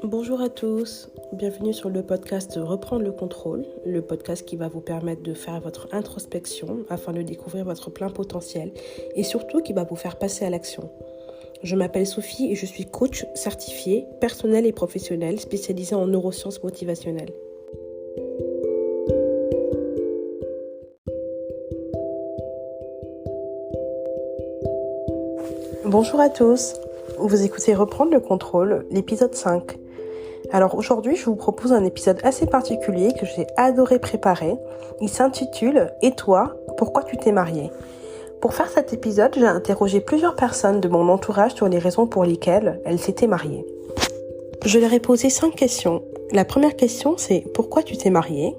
Bonjour à tous, bienvenue sur le podcast Reprendre le contrôle, le podcast qui va vous permettre de faire votre introspection afin de découvrir votre plein potentiel et surtout qui va vous faire passer à l'action. Je m'appelle Sophie et je suis coach certifiée, personnelle et professionnelle spécialisée en neurosciences motivationnelles. Bonjour à tous, vous écoutez Reprendre le contrôle, l'épisode 5. Alors aujourd'hui, je vous propose un épisode assez particulier que j'ai adoré préparer. Il s'intitule « Et toi, pourquoi tu t'es marié ?» Pour faire cet épisode, j'ai interrogé plusieurs personnes de mon entourage sur les raisons pour lesquelles elles s'étaient mariées. Je leur ai posé 5 questions. La première question, c'est « Pourquoi tu t'es marié ?»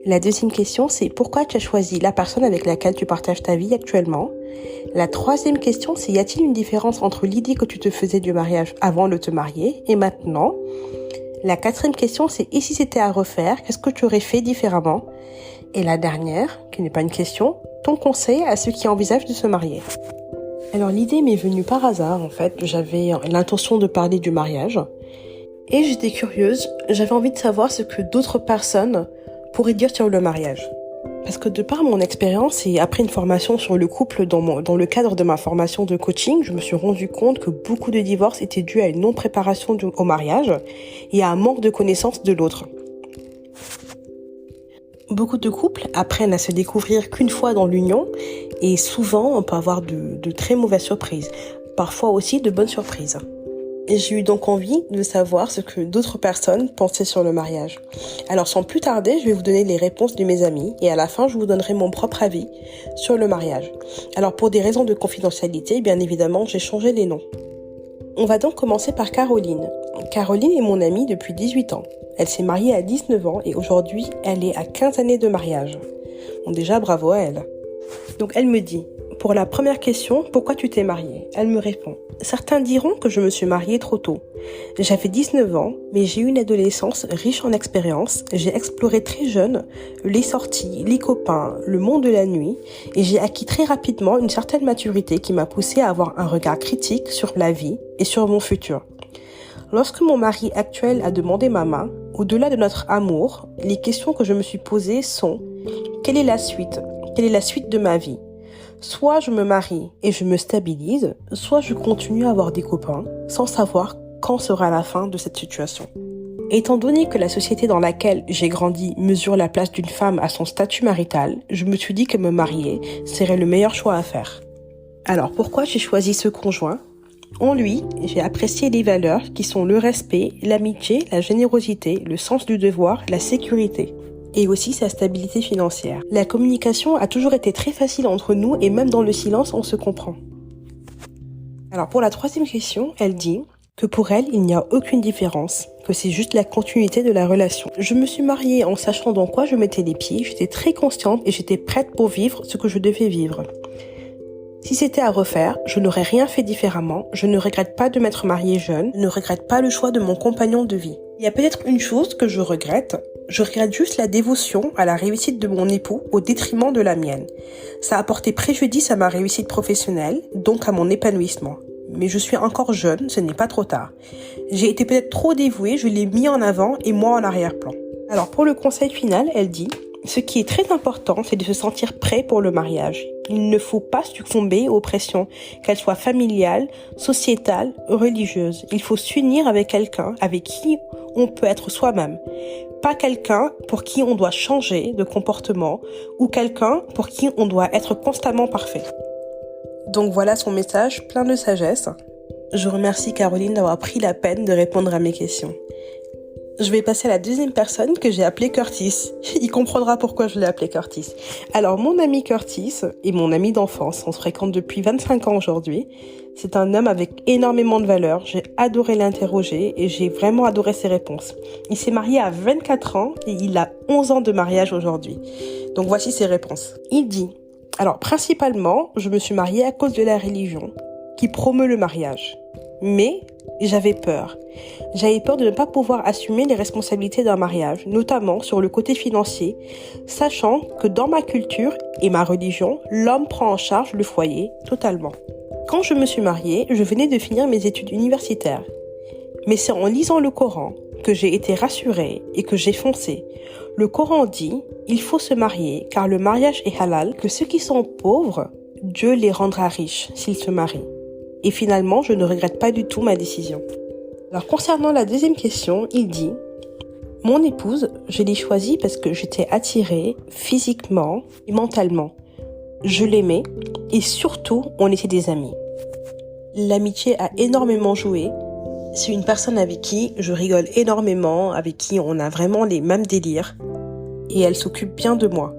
La deuxième question, c'est « Pourquoi tu as choisi la personne avec laquelle tu partages ta vie actuellement ?» La troisième question, c'est « Y a-t-il une différence entre l'idée que tu te faisais du mariage avant de te marier et maintenant ?» La quatrième question, c'est « Et si c'était à refaire, qu'est-ce que tu aurais fait différemment ?» Et la dernière, qui n'est pas une question, ton conseil à ceux qui envisagent de se marier. Alors l'idée m'est venue par hasard en fait, j'avais l'intention de parler du mariage et j'étais curieuse, j'avais envie de savoir ce que d'autres personnes pourraient dire sur le mariage. Parce que de par mon expérience et après une formation sur le couple dans le cadre de ma formation de coaching, je me suis rendu compte que beaucoup de divorces étaient dus à une non-préparation au mariage et à un manque de connaissance de l'autre. Beaucoup de couples apprennent à se découvrir qu'une fois dans l'union et souvent on peut avoir de très mauvaises surprises, parfois aussi de bonnes surprises. Et j'ai eu donc envie de savoir ce que d'autres personnes pensaient sur le mariage. Alors sans plus tarder, je vais vous donner les réponses de mes amis et à la fin, je vous donnerai mon propre avis sur le mariage. Alors pour des raisons de confidentialité, bien évidemment, j'ai changé les noms. On va donc commencer par Caroline. Caroline est mon amie depuis 18 ans. Elle s'est mariée à 19 ans et aujourd'hui, elle est à 15 années de mariage. Bon, déjà, bravo à elle. Donc elle me dit, pour la première question, pourquoi tu t'es mariée ? Elle me répond, certains diront que je me suis mariée trop tôt. J'avais 19 ans, mais j'ai eu une adolescence riche en expériences. J'ai exploré très jeune les sorties, les copains, le monde de la nuit et j'ai acquis très rapidement une certaine maturité qui m'a poussée à avoir un regard critique sur la vie et sur mon futur. Lorsque mon mari actuel a demandé ma main, au-delà de notre amour, les questions que je me suis posées sont « Quelle est la suite ? Quelle est la suite de ma vie ? Soit je me marie et je me stabilise, soit je continue à avoir des copains sans savoir quand sera la fin de cette situation. » Étant donné que la société dans laquelle j'ai grandi mesure la place d'une femme à son statut marital, je me suis dit que me marier serait le meilleur choix à faire. Alors pourquoi j'ai choisi ce conjoint ? En lui, j'ai apprécié les valeurs qui sont le respect, l'amitié, la générosité, le sens du devoir, la sécurité et aussi sa stabilité financière. La communication a toujours été très facile entre nous et même dans le silence, on se comprend. Alors pour la troisième question, elle dit que pour elle, il n'y a aucune différence, que c'est juste la continuité de la relation. Je me suis mariée en sachant dans quoi je mettais les pieds, j'étais très consciente et j'étais prête pour vivre ce que je devais vivre. Si c'était à refaire, je n'aurais rien fait différemment, je ne regrette pas de m'être mariée jeune, je ne regrette pas le choix de mon compagnon de vie. Il y a peut-être une chose que je regrette juste la dévotion à la réussite de mon époux au détriment de la mienne. Ça a porté préjudice à ma réussite professionnelle, donc à mon épanouissement. Mais je suis encore jeune, ce n'est pas trop tard. J'ai été peut-être trop dévouée, je l'ai mis en avant et moi en arrière-plan. Alors pour le conseil final, elle dit « Ce qui est très important, c'est de se sentir prêt pour le mariage. Il ne faut pas succomber aux pressions, qu'elles soient familiales, sociétales, religieuses. Il faut s'unir avec quelqu'un avec qui on peut être soi-même. Pas quelqu'un pour qui on doit changer de comportement ou quelqu'un pour qui on doit être constamment parfait. » Donc voilà son message plein de sagesse. Je remercie Caroline d'avoir pris la peine de répondre à mes questions. Je vais passer à la deuxième personne que j'ai appelée Curtis. Il comprendra pourquoi je l'ai appelé Curtis. Alors, mon ami Curtis est mon ami d'enfance. On se fréquente depuis 25 ans aujourd'hui. C'est un homme avec énormément de valeurs. J'ai adoré l'interroger et j'ai vraiment adoré ses réponses. Il s'est marié à 24 ans et il a 11 ans de mariage aujourd'hui. Donc, voici ses réponses. Il dit, alors, principalement, je me suis mariée à cause de la religion qui promeut le mariage. Mais j'avais peur. J'avais peur de ne pas pouvoir assumer les responsabilités d'un mariage, notamment sur le côté financier, sachant que dans ma culture et ma religion, l'homme prend en charge le foyer totalement. Quand je me suis mariée, je venais de finir mes études universitaires. Mais c'est en lisant le Coran que j'ai été rassurée et que j'ai foncé. Le Coran dit « Il faut se marier car le mariage est halal, que ceux qui sont pauvres, Dieu les rendra riches s'ils se marient. » Et finalement, je ne regrette pas du tout ma décision. Alors concernant la deuxième question, il dit « Mon épouse, je l'ai choisie parce que j'étais attirée physiquement et mentalement. Je l'aimais et surtout, on était des amis. L'amitié a énormément joué. C'est une personne avec qui je rigole énormément, avec qui on a vraiment les mêmes délires. Et elle s'occupe bien de moi.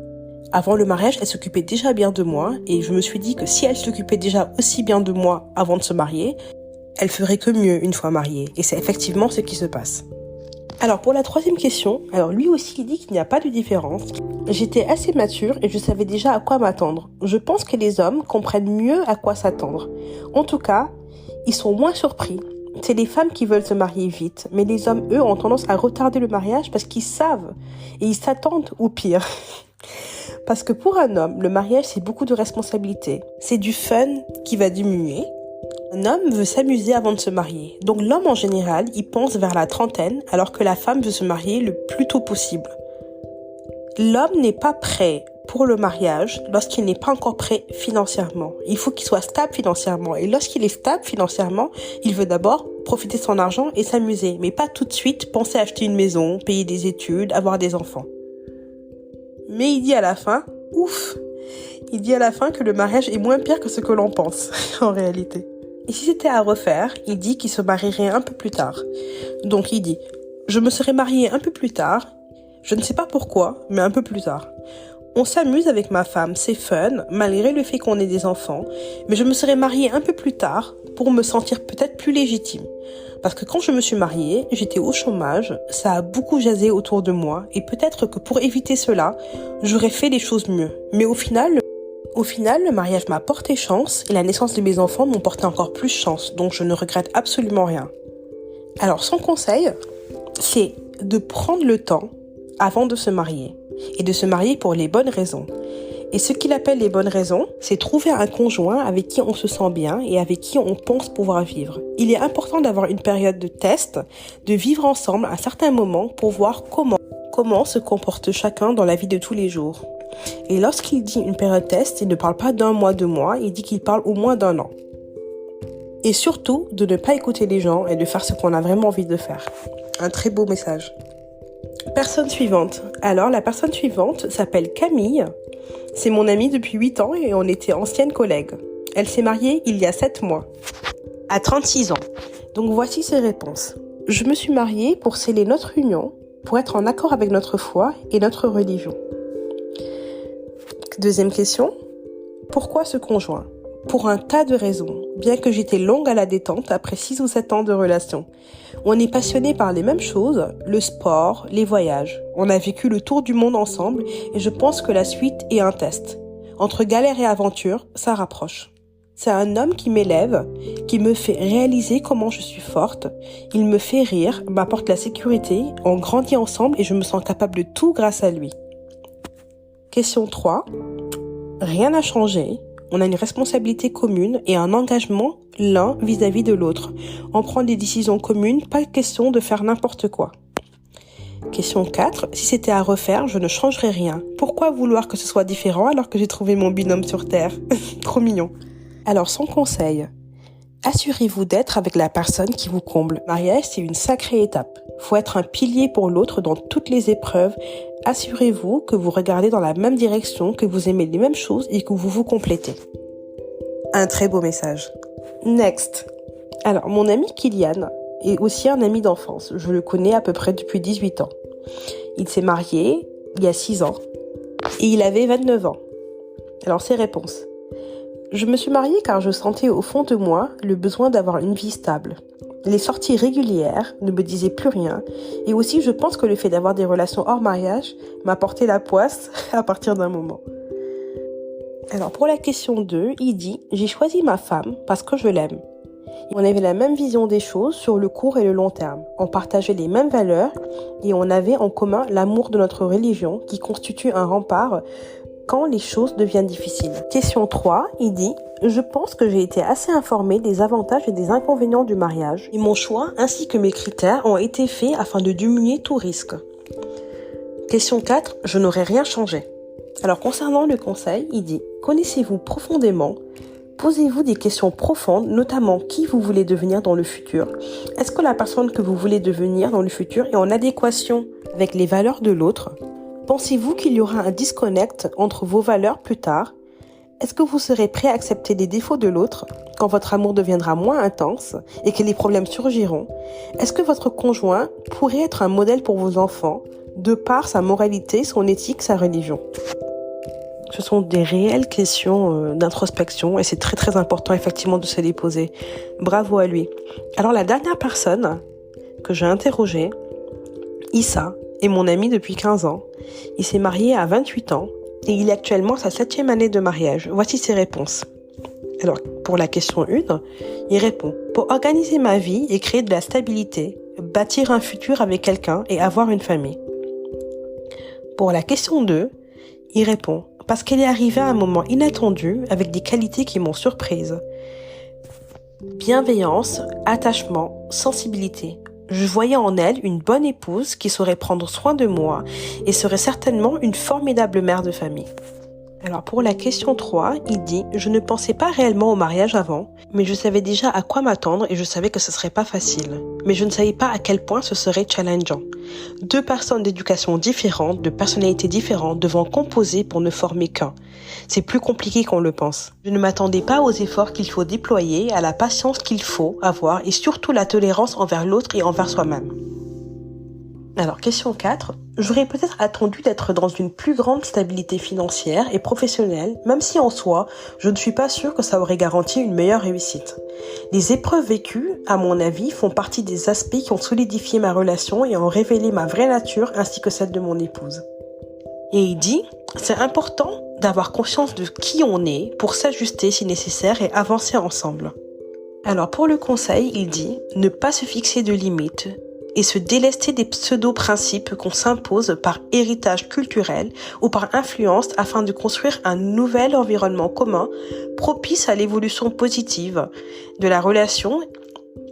Avant le mariage, elle s'occupait déjà bien de moi. Et je me suis dit que si elle s'occupait déjà aussi bien de moi avant de se marier, elle ferait que mieux une fois mariée. Et c'est effectivement ce qui se passe. Alors pour la troisième question, alors lui aussi il dit qu'il n'y a pas de différence. J'étais assez mature et je savais déjà à quoi m'attendre. Je pense que les hommes comprennent mieux à quoi s'attendre. En tout cas, ils sont moins surpris. C'est les femmes qui veulent se marier vite, mais les hommes, eux, ont tendance à retarder le mariage parce qu'ils savent et ils s'attendent au pire. Parce que pour un homme, le mariage, c'est beaucoup de responsabilités. C'est du fun qui va diminuer. Un homme veut s'amuser avant de se marier. Donc l'homme, en général, il pense vers la trentaine, alors que la femme veut se marier le plus tôt possible. L'homme n'est pas prêt pour le mariage lorsqu'il n'est pas encore prêt financièrement. Il faut qu'il soit stable financièrement. Et lorsqu'il est stable financièrement, il veut d'abord profiter de son argent et s'amuser. Mais pas tout de suite penser à acheter une maison, payer des études, avoir des enfants. Mais il dit à la fin, il dit à la fin que le mariage est moins pire que ce que l'on pense, en réalité. Et si c'était à refaire, il dit qu'il se marierait un peu plus tard. Donc il dit, je me serais marié un peu plus tard, je ne sais pas pourquoi, mais un peu plus tard. On s'amuse avec ma femme, c'est fun, malgré le fait qu'on ait des enfants, mais je me serais mariée un peu plus tard pour me sentir peut-être plus légitime. Parce que quand je me suis mariée, j'étais au chômage, ça a beaucoup jasé autour de moi, et peut-être que pour éviter cela, j'aurais fait les choses mieux. Mais au final, le mariage m'a porté chance, et la naissance de mes enfants m'ont porté encore plus chance, donc je ne regrette absolument rien. Alors son conseil, c'est de prendre le temps avant de se marier, et de se marier pour les bonnes raisons. Et ce qu'il appelle les bonnes raisons, c'est trouver un conjoint avec qui on se sent bien et avec qui on pense pouvoir vivre. Il est important d'avoir une période de test, de vivre ensemble à certains moments pour voir comment se comporte chacun dans la vie de tous les jours. Et lorsqu'il dit une période test, il ne parle pas d'un mois, 2 mois, il dit qu'il parle au moins d'1 an. Et surtout, de ne pas écouter les gens et de faire ce qu'on a vraiment envie de faire. Un très beau message. Personne suivante. Alors, la personne suivante s'appelle Camille. C'est mon amie depuis 8 ans et on était anciennes collègues. Elle s'est mariée il y a 7 mois, à 36 ans. Donc voici ses réponses. Je me suis mariée pour sceller notre union, pour être en accord avec notre foi et notre religion. Deuxième question. Pourquoi ce conjoint ? Pour un tas de raisons, bien que j'étais longue à la détente après 6 ou 7 ans de relation. On est passionnés par les mêmes choses, le sport, les voyages. On a vécu le tour du monde ensemble et je pense que la suite est un test. Entre galère et aventure, ça rapproche. C'est un homme qui m'élève, qui me fait réaliser comment je suis forte. Il me fait rire, m'apporte la sécurité, on grandit ensemble et je me sens capable de tout grâce à lui. Question 3. Rien n'a changé. On a une responsabilité commune et un engagement l'un vis-à-vis de l'autre. On prend des décisions communes, pas question de faire n'importe quoi. Question 4. Si c'était à refaire, je ne changerais rien. Pourquoi vouloir que ce soit différent alors que j'ai trouvé mon binôme sur Terre ? Trop mignon. Alors son conseil. Assurez-vous d'être avec la personne qui vous comble. Le mariage, c'est une sacrée étape. Faut être un pilier pour l'autre dans toutes les épreuves. Assurez-vous que vous regardez dans la même direction, que vous aimez les mêmes choses et que vous vous complétez. Un très beau message. Next. Alors, mon ami Kylian est aussi un ami d'enfance. Je le connais à peu près depuis 18 ans. Il s'est marié il y a 6 ans et il avait 29 ans. Alors, ses réponses. Je me suis mariée car je sentais au fond de moi le besoin d'avoir une vie stable. Les sorties régulières ne me disaient plus rien et aussi je pense que le fait d'avoir des relations hors mariage m'a porté la poisse à partir d'un moment. Alors pour la question 2, il dit « J'ai choisi ma femme parce que je l'aime ». On avait la même vision des choses sur le court et le long terme. On partageait les mêmes valeurs et on avait en commun l'amour de notre religion qui constitue un rempart quand les choses deviennent difficiles. Question 3, il dit « Je pense que j'ai été assez informé des avantages et des inconvénients du mariage et mon choix ainsi que mes critères ont été faits afin de diminuer tout risque. » Question 4, « Je n'aurais rien changé. » Alors concernant le conseil, il dit « Connaissez-vous profondément ? Posez-vous des questions profondes, notamment qui vous voulez devenir dans le futur. Est-ce que la personne que vous voulez devenir dans le futur est en adéquation avec les valeurs de l'autre ? Pensez-vous qu'il y aura un disconnect entre vos valeurs plus tard ? Est-ce que vous serez prêt à accepter les défauts de l'autre quand votre amour deviendra moins intense et que les problèmes surgiront ? Est-ce que votre conjoint pourrait être un modèle pour vos enfants de par sa moralité, son éthique, sa religion ? Ce sont des réelles questions d'introspection et c'est très très important effectivement de se les poser. Bravo à lui. Alors la dernière personne que j'ai interrogée, Issa, est mon ami depuis 15 ans. Il s'est marié à 28 ans et il est actuellement à sa 7e année de mariage. Voici ses réponses. Alors pour la question 1, il répond « Pour organiser ma vie et créer de la stabilité, bâtir un futur avec quelqu'un et avoir une famille. » Pour la question 2, il répond « Parce qu'elle est arrivée à un moment inattendu avec des qualités qui m'ont surprise. Bienveillance, attachement, sensibilité. Je voyais en elle une bonne épouse qui saurait prendre soin de moi et serait certainement une formidable mère de famille. » Alors pour la question 3, il dit « Je ne pensais pas réellement au mariage avant, mais je savais déjà à quoi m'attendre et je savais que ce serait pas facile. Mais je ne savais pas à quel point ce serait challengeant. 2 personnes d'éducation différentes, de personnalités différentes, devant composer pour ne former qu'un. C'est plus compliqué qu'on le pense. Je ne m'attendais pas aux efforts qu'il faut déployer, à la patience qu'il faut avoir et surtout la tolérance envers l'autre et envers soi-même. » Alors, question 4. J'aurais peut-être attendu d'être dans une plus grande stabilité financière et professionnelle, même si en soi, je ne suis pas sûre que ça aurait garanti une meilleure réussite. Les épreuves vécues, à mon avis, font partie des aspects qui ont solidifié ma relation et ont révélé ma vraie nature ainsi que celle de mon épouse. Et il dit, c'est important d'avoir conscience de qui on est pour s'ajuster si nécessaire et avancer ensemble. Alors, pour le conseil, il dit, ne pas se fixer de limites, et se délester des pseudo-principes qu'on s'impose par héritage culturel ou par influence afin de construire un nouvel environnement commun propice à l'évolution positive de la relation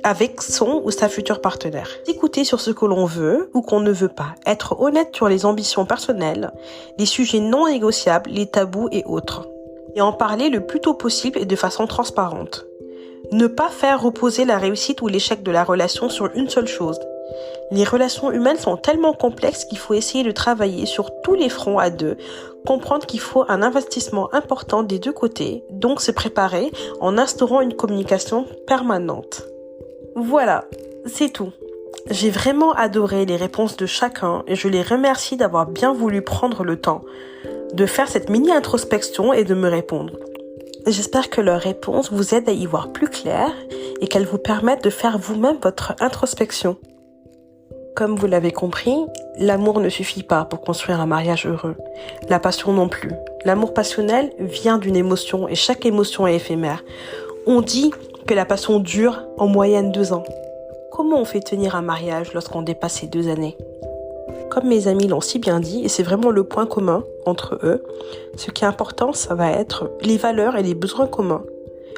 avec son ou sa future partenaire. Écouter sur ce que l'on veut ou qu'on ne veut pas. Être honnête sur les ambitions personnelles, les sujets non négociables, les tabous et autres. Et en parler le plus tôt possible et de façon transparente. Ne pas faire reposer la réussite ou l'échec de la relation sur une seule chose. Les relations humaines sont tellement complexes qu'il faut essayer de travailler sur tous les fronts à deux, comprendre qu'il faut un investissement important des deux côtés, donc se préparer en instaurant une communication permanente. Voilà, c'est tout. J'ai vraiment adoré les réponses de chacun et je les remercie d'avoir bien voulu prendre le temps de faire cette mini-introspection et de me répondre. J'espère que leurs réponses vous aident à y voir plus clair et qu'elles vous permettent de faire vous-même votre introspection. Comme vous l'avez compris, l'amour ne suffit pas pour construire un mariage heureux. La passion non plus. L'amour passionnel vient d'une émotion et chaque émotion est éphémère. On dit que la passion dure en moyenne 2 ans. Comment on fait tenir un mariage lorsqu'on dépasse ces 2 années ? Comme mes amis l'ont si bien dit, et c'est vraiment le point commun entre eux, ce qui est important, ça va être les valeurs et les besoins communs,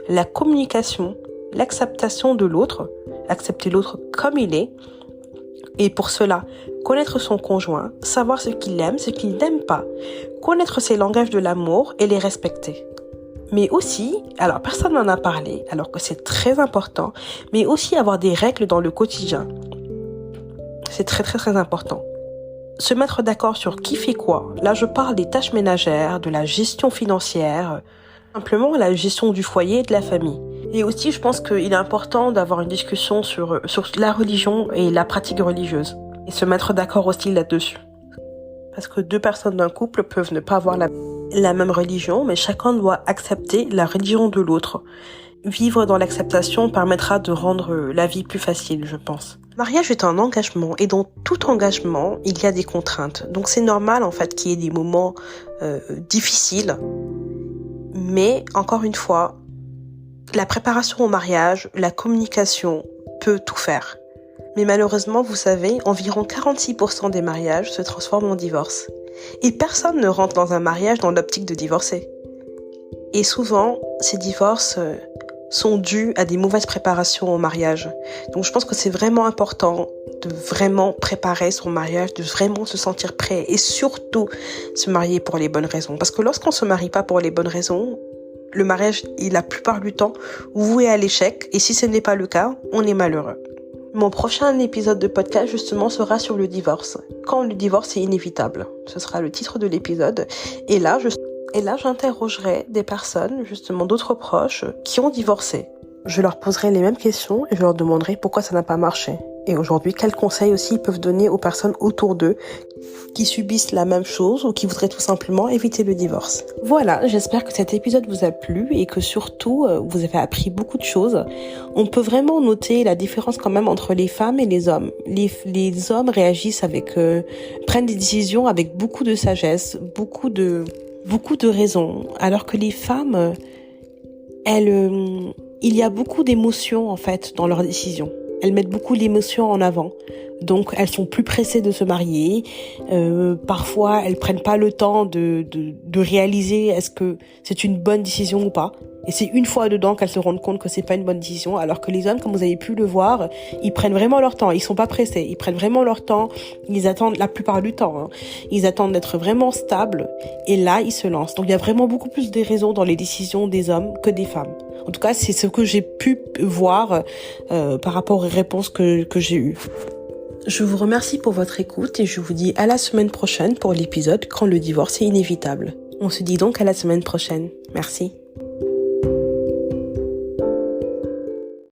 la communication, l'acceptation de l'autre, accepter l'autre comme il est, et pour cela, connaître son conjoint, savoir ce qu'il aime, ce qu'il n'aime pas, connaître ses langages de l'amour et les respecter. Mais aussi, alors personne n'en a parlé, alors que c'est très important, mais aussi avoir des règles dans le quotidien. C'est très très très important. Se mettre d'accord sur qui fait quoi. Là, je parle des tâches ménagères, de la gestion financière, simplement la gestion du foyer et de la famille. Et aussi, je pense qu'il est important d'avoir une discussion sur la religion et la pratique religieuse. Et se mettre d'accord aussi là-dessus. Parce que 2 personnes d'un couple peuvent ne pas avoir la même religion, mais chacun doit accepter la religion de l'autre. Vivre dans l'acceptation permettra de rendre la vie plus facile, je pense. Le mariage est un engagement et dans tout engagement, il y a des contraintes. Donc c'est normal en fait qu'il y ait des moments difficiles. Mais encore une fois, la préparation au mariage, la communication peut tout faire. Mais malheureusement, vous savez, environ 46% des mariages se transforment en divorce. Et personne ne rentre dans un mariage dans l'optique de divorcer. Et souvent, ces divorces sont dus à des mauvaises préparations au mariage. Donc je pense que c'est vraiment important de vraiment préparer son mariage, de vraiment se sentir prêt et surtout se marier pour les bonnes raisons. Parce que lorsqu'on se marie pas pour les bonnes raisons, le mariage est la plupart du temps voué à l'échec et si ce n'est pas le cas, on est malheureux. Mon prochain épisode de podcast justement sera sur le divorce. Quand le divorce est inévitable. Ce sera le titre de l'épisode. Et là, j'interrogerai des personnes, justement d'autres proches, qui ont divorcé. Je leur poserai les mêmes questions et je leur demanderai pourquoi ça n'a pas marché. Et aujourd'hui, quels conseils aussi ils peuvent donner aux personnes autour d'eux qui subissent la même chose ou qui voudraient tout simplement éviter le divorce. Voilà, j'espère que cet épisode vous a plu et que surtout, vous avez appris beaucoup de choses. On peut vraiment noter la différence quand même entre les femmes et les hommes. Les hommes réagissent prennent des décisions avec beaucoup de sagesse, beaucoup de raisons, alors que les femmes, il y a beaucoup d'émotions en fait dans leurs décisions. Elles mettent beaucoup l'émotion en avant. Donc, elles sont plus pressées de se marier. Parfois, elles prennent pas le temps de réaliser est-ce que c'est une bonne décision ou pas. Et c'est une fois dedans qu'elles se rendent compte que c'est pas une bonne décision. Alors que les hommes, comme vous avez pu le voir, ils prennent vraiment leur temps. Ils sont pas pressés. Ils prennent vraiment leur temps. Ils attendent la plupart du temps. Ils attendent d'être vraiment stables. Et là, ils se lancent. Donc, il y a vraiment beaucoup plus de raisons dans les décisions des hommes que des femmes. En tout cas, c'est ce que j'ai pu voir par rapport aux réponses que j'ai eues. Je vous remercie pour votre écoute et je vous dis à la semaine prochaine pour l'épisode Quand le divorce est inévitable. On se dit donc à la semaine prochaine. Merci.